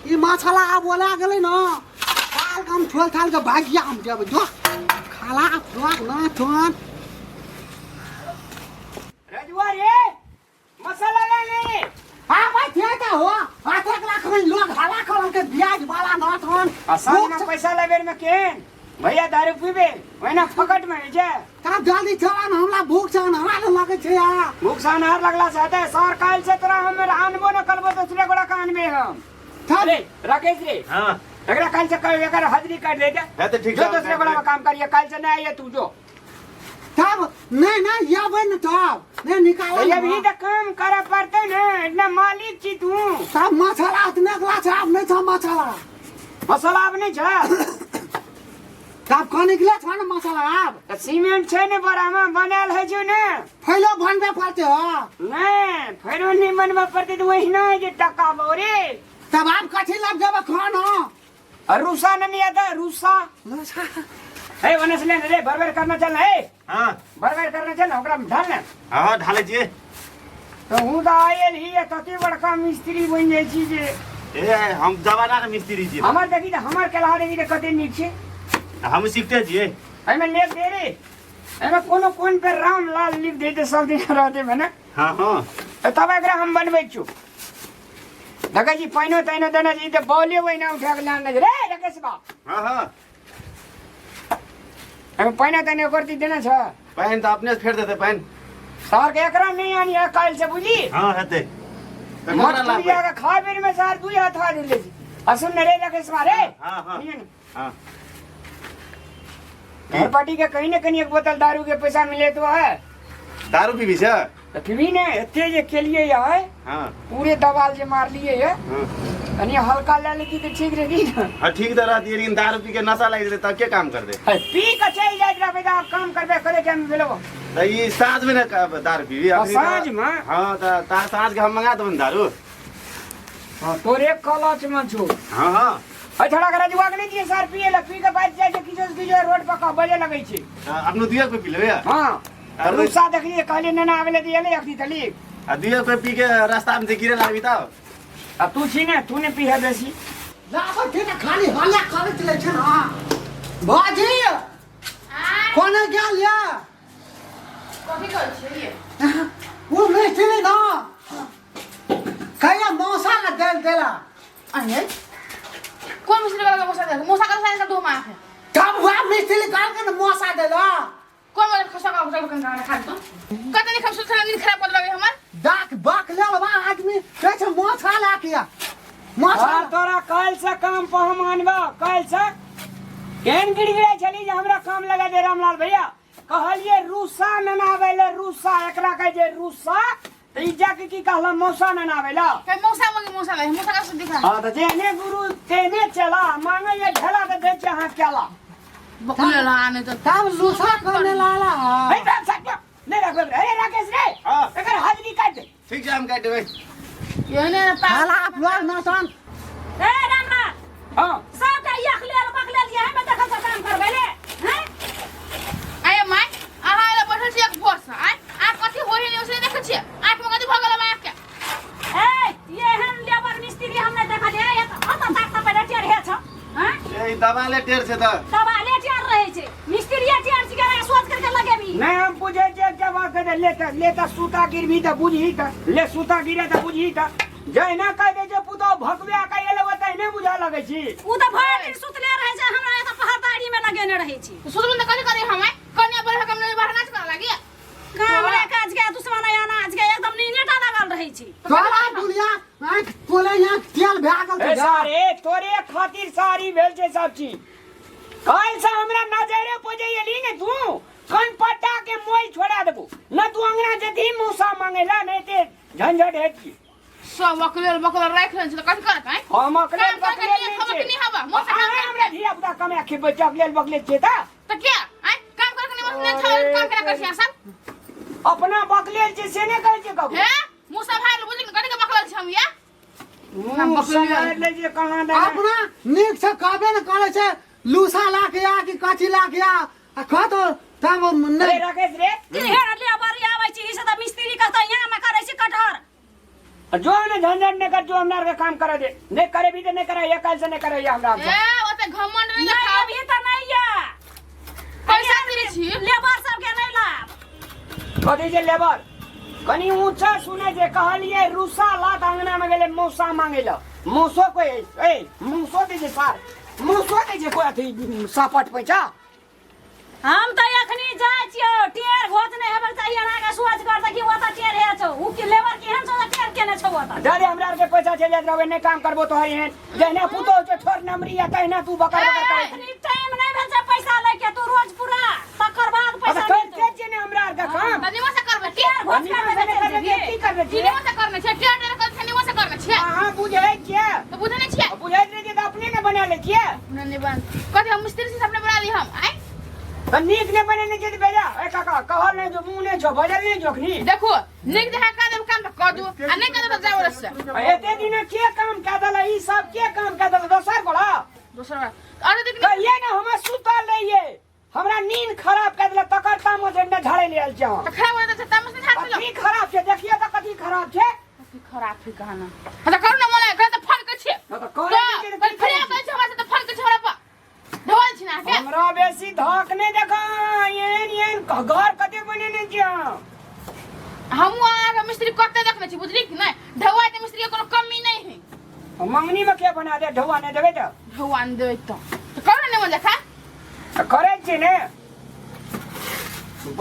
ई मछला बोला गेलै न काल काम छोल थाल के भागिया हम जब जो खाला फ्रॉक ना छोन रजवा रे मसाला ले हां भाई ठेका हो हाथे के लाख में लोग हाला खलन के ब्याज वाला ना छोन आसान में पैसा लेबेर में केन भैया दारू पीबे वैना फकट में जे का जल्दी चला न हमरा भूख छन हमरा लगे छै आ भूख सान हार लगला चाहते सर काल से तोरा हम आनबो न करबो तो दूसरे गोड़ा का आनबे हम अरे राकेश रे हां एकरा काल से कह एकर हाजिरी काट दे दे है तो ठीक जो दूसरे गोड़ा में काम करिए काल से नहीं आइए तू जो तब नहीं या बन तब नहीं निकाल ये भी तो काम करे पड़ते न इतना मालिक छी तू सब मछला इतने ग्लास आप नहीं था मछला मसाला अब नहीं छ तब कौन निकले था ना मछला आप तो सीमेंट छे ने बड़ा में बनाल है जो ने फैलो बनबे पड़ते हो नहीं फेरो नहीं बनवा पड़ते तो वही ना जे टका बोरे तब आप कथी लग जाबे खाना और रूसा नहीं आता रूसा ए वनस ले रे बरबर करना चल है हां बरबर करना चल ओकरा में ढाल ना हां ढाले जी तो हूं तो आयल ही है तती बड़का मिस्त्री बन जाय छी जे ए हम जवाना के मिस्त्री जी हमर देखी त हमर केला देखी त कते नीक छै हम सीखते जी एमे लिख दे रे एमे कोनो कोन पे राम लाल लिख दे दे सब दिन रहते भने हां हां तब एकरा हम बनबै छु लगा जी पाइनो तैनो देना जी त बोले वइना उठा के लान रे रकेश बा हां हां एमे पाइनो तैनो करती देना छ पहन तो अपने से फेर देते पहन सर के एकरा नहीं आनी है काल से बुझी हां हेते तो मत मोरा लाग का खा बेर में सर दुई हाथ आ दिले असुन रे रकेश बा रे हां हां हां घर पार्टी के कहीं न कहीं एक बोतल दारू के पैसा मिले तो है दारू पीबी छ तो फिर भी ने एते जे के लिए है हां पूरे दबाल जे मार लिए है हां तनी हल्का ले लेती तो ठीक रहेगी ना हां ठीक तो रहती लेकिन दारू पी के नशा लग जाए तब के काम कर दे है पी के चल जाए जरा बेटा काम करबे करे के मिलो तो ये साँझ में ना दारू पीबी साँझ में हां तो साँझ के हम मंगा दबन दारू हां तोरे कलच में छो हां हां थोड़ा करा जुआ के नहीं दिए सर पिए ल पी के बाद जाए जे किछो रोड पर का बजे लगै छै अपनो दुइया पे पी लेबे हां रूसा देखलिए कहले नेना आवेले दिए ले अखनी तली आ दुइया पे पी के रास्ता में गिरे लागबी त अब तू छी ने तूने पी है बेसी लाबो ठीक खाली हल्ला करत ले छ ना बाजी कोने गेल या कथी कर छै ये वो मिस्त्री ना कहिया मौसा ना देला अरे कौन मिस्त्री का मोसा का साइन का दो मार है तब हुआ मिस्त्री काल के मौसा देला कौन वाला खसा का खाना खा तो कतने नहीं खा सुथरा नहीं खराब कर लगे हमार डाक बाक ले बा आदमी कह छ मौसा ला किया मौसा और तोरा काल से काम पर हम आनबा काल से केन गिड़गिड़े चली जे हमरा काम लगा दे रामलाल भैया कहलिए रूसा ननावेले रूसा एकरा कह जे रूसा त ई जाके की कहला मौसा ननावेला के मौसा लगे मौसा का दिखा हां त जेने गुरु तेने चला मांगे ये ढेला के दे छ हां केला बकुले ला आने तो तब लूसा करने लाला ए बाप सत्य नहीं रख अरे राकेश रे हां एकर हाजिरी काट दे ठीक है हम काट देबे ये ने साला आप लोग ना सन ए रामा हां सब का यखले बकले लिए हमें देखा से काम करबे ले हैं आय माय आहा ले बैठल छी एक फोर्स आय आ कथि होय ने उसने देख छी आंख में कथि भगल बा के ए ये हम लेबर मिस्त्री हमने देखा दे ये अत तक पे टेर हे छ हैं ए दबाले टेर से त दबाले टेर रहे छे मिस्त्री टेर छी के सोच करके लगेबी नहीं हम पूछे जे क्या बात करे लेता सूता गिरबी त बुझी त ले सूता गिरे त बुझी त जय ना कह दे जे पुतो भगव्या का एले बताई नहीं बुझा लगे छी उ त भर दिन सुतले रहे छे हमरा एत पहाड़ी में लगेने रहे छी तो सुन में कथि करे हमें कन्या बरह कम नहीं बाहर नाच कर लागी काम रे काज के दुश्मन अनाज के एकदम नीनेटा लगल रहे छी तोला दुनिया आंख तोले यहाँ तेल भागल ए सारे तोरे खातिर सारी भेल छे सब चीज काल से हमरा नजरे पजे एली ने तू कन पट्टा के मोई छोड़ा देबो न तू अंगना जदी मौसा मांगेला नहीं ते झंझट है की सब बकल राख रहे छ कथि करत है हम अकले काम करके लिए खबर नहीं हवा मौसा हमरा धिया पुता कमे के बच्चा लेल बकले छे ता तो क्या आय काम करके नहीं मौसा नहीं काम करा कर सब अपना बकले छे से ने कह छे कब है मुसा भाई बुझ के कथि के बकल छ हम या हम बकले ले जे कहां दे अपना नीक से कहबे न करे छे लूसा ला के आ कि कथी ला के आ कह तो तब अरे नहीं राकेश रे तिरहेर लेबर आबै छी से त मिस्त्री कहता यहाँ में करे छी कटहर जो ना झंझट नहीं कर, जो हमरा के काम करे दे, नहीं करे भी तो नहीं करे, ये कल से नहीं करे, ये हमरा ए ओते घमंड नहीं नहीं खाओ अभी तो नहीं है पैसा दे छी लेबर सब के नहीं लाभ कथी जे लेबर कनी ऊंचा सुने जे कहलिए रूसा लात अंगना में गेले मौसा मांगे ला मौसो को ए मौसो दे जे सार मौसो दे जे को अथी सापट पैसा हम तो एखनी जाय छियो टेर घोच नहीं हेबर चाहिए ना के सोच कर त कि ओता टेर हे छौ उ के लेबर केहन छौ टेर केने छौ ओता दादी हमरा के पैसा चल जात रहबे नहीं काम करबो तो हई है जहने पुतो के छोर नमरी या तहना तू बकर बकर करे एखनी टाइम नहीं भेल छै पैसा लेके तू रोज पूरा तकर बाद पैसा अब दे कल जे ने हमरा का काम तनी से करबे टेर घोच कर की करबे तनी से करने छै टेर टेर कर तनी से करने छै हां बुझै छियै तो बुझे नहीं छै बुझै नहीं जे अपने ने बना ले छियै नहीं बन कथि हम मिस्त्री से अपने बना ली हम आई नीक ने बने नहीं जे बेजा ए काका कहल नहीं जो मुंह ने छो बजल नहीं जोखनी देखो निक देखा का देब काम कर दू आ नहीं कर दे जाओ रस एते दिन के काम का दला ई सब के काम का दला दोसर कोला दूसरा अरे देख कहिए ना हम सुतल रहिए हमरा नींद खराब कर दिला तकर ताम झंडा झाड़े ले आल जाओ तो खराब हो जाता तमस नहीं हाथ कथी खराब छे देखिए तो कथी खराब छे खराब है कहना तो करू ना मोला कर तो फोन कर छै तो तो करे फिर कर छै हमरा से तो फोन कर छै हमरा पर ढोल छी ना के हमरा बेसी धक नहीं देखा येन घर कते बने नहीं जा हम आ मिस्त्री कते देखने छी बुझली कि नहीं ढवाई ते मिस्त्री के कोनो कमी नहीं है मंगनी में के बना दे ढवा नहीं देबे तो भगवान दे तो करू ना मोला खा करे छी ने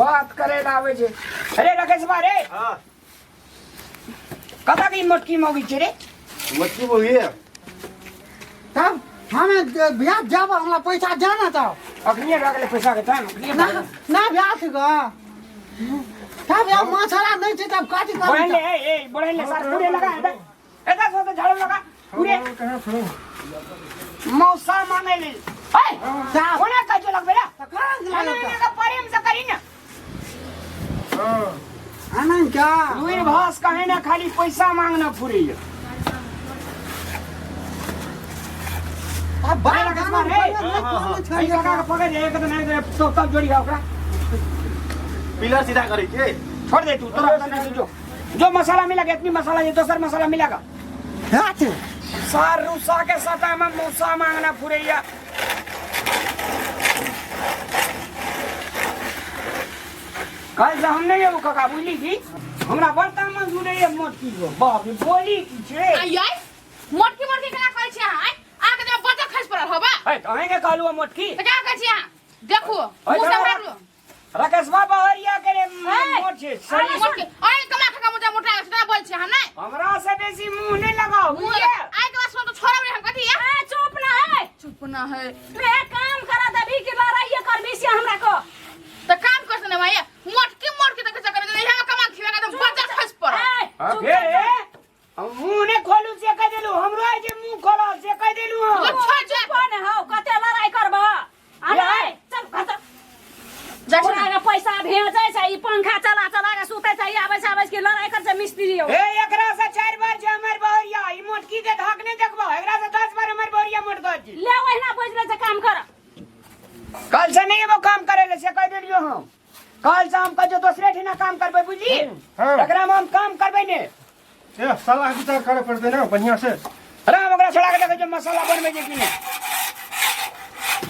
बात करे लावे छे अरे राकेश बा रे हां कथा की मोटकी मोगी छे रे मच्छी बोगी तब हमें ब्याह जाब हमरा पैसा जाना तो अखनी रख ले पैसा के टाइम ना ना ब्याह ग तब या मसाला नहीं छै तब काटी बढ़े कर ले ए बढ़े ले सर पूरे लगा है एदा सो तो झाड़ू लगा पूरे मौसा मांगे ले ए साहब होना का जो लग बेला कहां खाना का प्रेम से करी ना आनंद क्या रुई भास कहे ना खाली पैसा मांगना पूरी अब बाहर राकेश गाना बा रे है आई लगा के पकड़ ले एक तो नहीं तो तब जोड़ी है ओकरा पिलर सीधा करे के छोड़ दे तू तोरा नहीं जो जो मसाला मिलेगा इतनी मसाला ये दूसरा मसाला मिलेगा हाथ सार रूसा के सता में मौसा मांगना पूरेया कल से हमने ये वो काका बोली थी हमरा बर्ता में जुड़े ये मोटकी को बाप रे बोली की छे आई आई मोटकी मोटकी केना कहै छी अहाँ आके जे बच्चा खस पड़ल होबा ए तो आएंगे कालू मोटकी तो क्या कहै छी अहाँ देखो मुंह से मारलो राकेश बाबा हरिया करे मोट छे सही मोटकी आई कमा खका मुझे मोटा से बोल छी हम नहीं हमरा से बेसी मुंह नहीं लगाओ मुंह मुझे आई के बाद तो छोड़ा रे हम कथि ए चुप ना है चुप ना है रे काम करा दबी के लड़ाई कर बेसी हमरा को तो काम करते ना भाई मोटकी तक चक्कर नहीं हम कमा खिवेगा तो बच्चा खस पड़ल अबे मुंह ने खोलू से कह देलू हमरो आज मुंह खोला से कह देलू हम चुप न हो कते लड़ाई करबा अरे चल कत जकरा के पैसा भेजै छै ई पंखा चला चला के सुतै छै आबै के लड़ाई कर छै मिस्त्री हो ए एकरा से 4 बार जे हमर बहरिया ई मोटकी के धाक नहीं देखबो एकरा से 10 बार हमर बहरिया मोट गई ले ओहिना बुझले से काम कर कल से नहीं वो काम करे ले से कह देलियो हम कल से हम का जो दूसरे ठिना काम करबे बुझी एकरा में हम काम करबे ने ए सलाह विचार करे पड़ते ना बढ़िया से राम ओकरा छोड़ा के देखो जो मसाला बनबे जे कि नहीं